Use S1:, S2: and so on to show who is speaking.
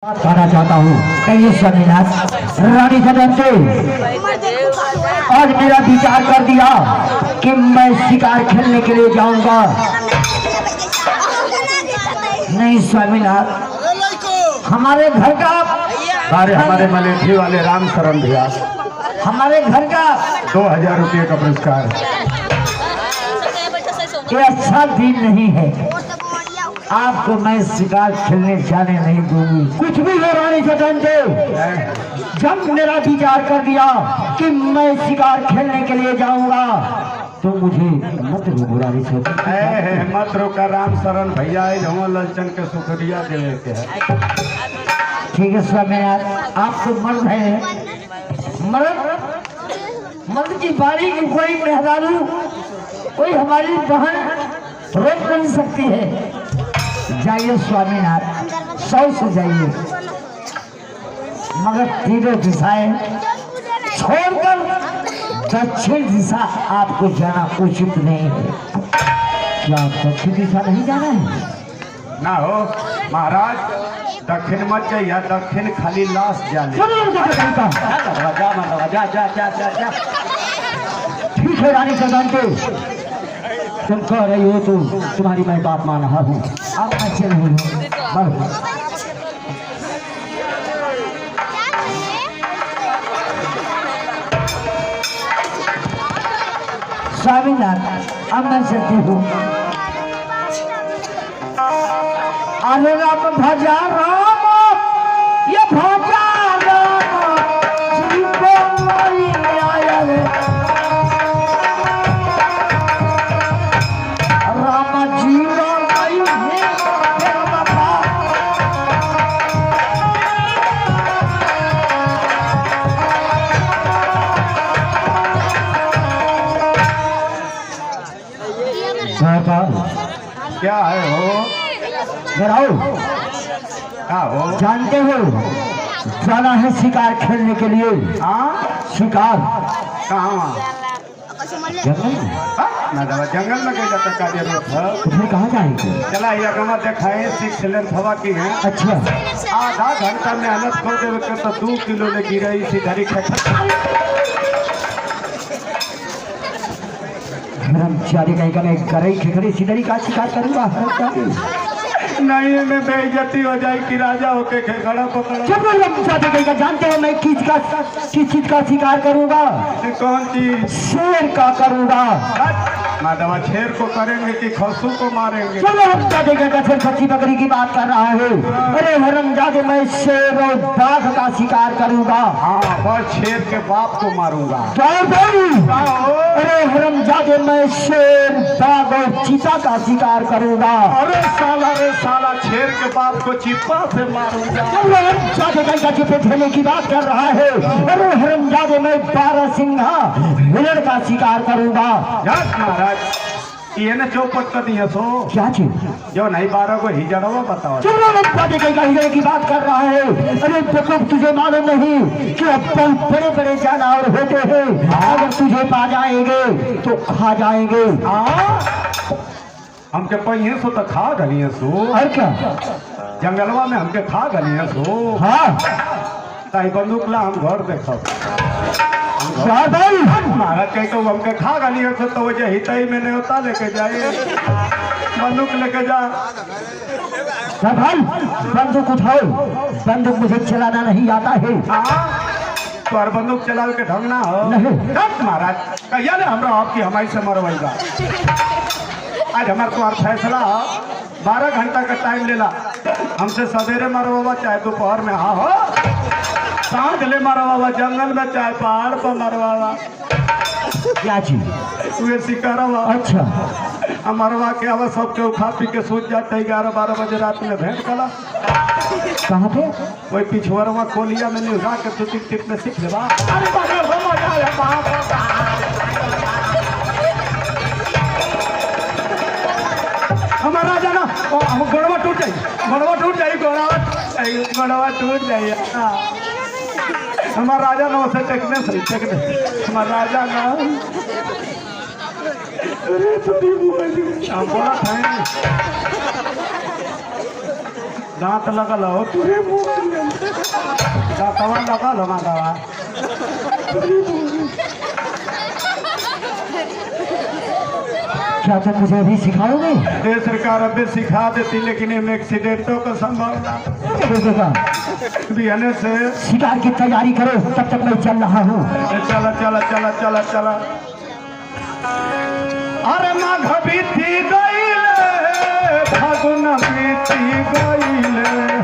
S1: कहना चाहता हूँ कई स्वामीनाथ रानी सदन से आज मेरा विचार कर दिया कि मैं शिकार खेलने के लिए जाऊंगा। नहीं स्वामीनाथ, हमारे घर का
S2: अरे हमारे मलेठी वाले राम शरण भैया
S1: हमारे घर का
S2: 2000 रुपये का पुरस्कार।
S1: ये अच्छा दिन नहीं है, आपको मैं शिकार खेलने जाने नहीं दूंगी। कुछ भी हो रानी सदन से, जब मेरा विचार कर दिया कि मैं शिकार खेलने के लिए जाऊंगा तो मुझे मत रोको रानी सदन।
S2: मत रोका राम शरण भैया ललचन के शुक्रिया देने के है।
S1: ठीक है स्वामीनाथ, आप तो मर्द है, मर्द की बारी की कोई मेहरारू कोई हमारी बहन रोक नहीं सकती है। जाइए स्वामीनाथ, 100 से जाइए, मगर तीनों दिशाएं छोड़कर दक्षिण दिशा आपको जाना उचित नहीं है। क्या दक्षिण दिशा नहीं जाना है?
S2: ना हो महाराज, दक्षिण मत जाइए, दक्षिण खाली लाश जाने।
S1: ठीक है रानी सदन को, तुम कह रही हो तो तुम्हारी मैं बात मान रहा हूँ। आप अच्छे नहीं हो, स्वामीनाथ अब मैं सकती हूँ। अरे राम भजा राम, ये भजा राम, जीवो मरी आया रे। राम जीवो मरी है बाबा।
S2: क्या है हो? क्या हो?
S1: जानते हो जाना है शिकार खेलने के लिए।
S2: हाँ,
S1: शिकार
S2: कहाँ?
S1: जंगल में।
S2: जंगल में गई जाता का जरूरत है?
S1: तुम्हें कहाँ जाएंगे?
S2: चला ये गमा दिखाए 6 लेंथ हवा की है।
S1: अच्छा,
S2: आधा घंटा में हालत खोल देवे तो 2 किलो ले गिरा इसी धरी
S1: कर्मचारी कहीं का मैं गरई खिखड़ी सिदरी का शिकार करूंगा।
S2: नहीं में बेइज्जती हो जाए कि राजा होके खेखड़ा पकड़ा।
S1: कहीं का जानते हो मैं किस चीज का शिकार करूंगा?
S2: कौन चीज?
S1: शेर का करूंगा।
S2: माधवा शेर को करेंगे कि खसू को मारेंगे?
S1: चलो हम जादेगा फिर खसी बकरी की बात कर रहा है। अरे हरमजादे मैं शेर और बाघ का शिकार करूंगा।
S2: हाँ, बस शेर के बाप को मारूंगा।
S1: अरे हरमजादे मैं शेर बाघ और चीता का शिकार करूंगा।
S2: अरे साला शेर के बाप को चिप्पा से मारूंगा।
S1: चलो हम जादेगा चिप्पे खेलने की बात कर रहा है। अरे हरमजादे मैं 12 सिंघा हिरण का शिकार करूंगा।
S2: महाराज ये न चौपट कर दिया सो
S1: क्या चीज?
S2: जो नहीं 12 को हिजड़वा बताओ।
S1: चलो हिजड़े की बात कर रहा है। अरे देखो तुझे मालूम नहीं कि अब बड़े बड़े जानवर होते हैं, अगर तुझे पा जाएंगे तो खा जाएंगे।
S2: हमके पहिए सो तो खा गलिए सो।
S1: और क्या
S2: जंगलवा में हमके खा गलिए सो।
S1: हाँ,
S2: ताई बंदूक ला हम घर देखो। महाराज कहीं तो हमके खा गली हो तो वजह हिताई में नहीं होता, लेके जाए बंदूक लेके जा।
S1: बंदूक उठाओ, बंदूक मुझे चलाना नहीं आता है।
S2: तो बंदूक चलावे के ढंग ना हो।
S1: नहीं
S2: महाराज कहिया ना हमरा आपकी हमारी से मरवाएगा। आज हमारे तुम्हारा फैसला 12 घंटा का टाइम लेला, हमसे सवेरे मरवा चाहे दोपहर में। हाँ हो, सांझ ले मरवा, जंगल में चाहे पहाड़ पर मरवा।
S1: क्या चीज?
S2: वे शिकारवा।
S1: अच्छा,
S2: मरवा के आवा सबके खा पी के सूझ जाते 11-12 बजे रात में भेंट कला।
S1: कहाँ पे?
S2: वही पिछुआरवा कोलिया में निभा के तू टिक में सीख लेवा। हमारा राजा ना गोड़वा टूट जाए, गोड़वा टूट जाए। हमारा राजा ना उसे टेकने हमारा राजा ना। अरे तो बोला था दांत लगल हो तुरे दांतवा लगल हो दवा
S1: क्या तुम मुझे अभी सिखाओगे?
S2: ये सरकार अभी सिखा देती लेकिन इन एक्सीडेंटों का संभावना बिहने से
S1: शिकार की तैयारी करो, तब तक मैं चल रहा हूँ।
S2: चला चला चला चला चला अरे माघ बीती गईले फागुन बीती गईले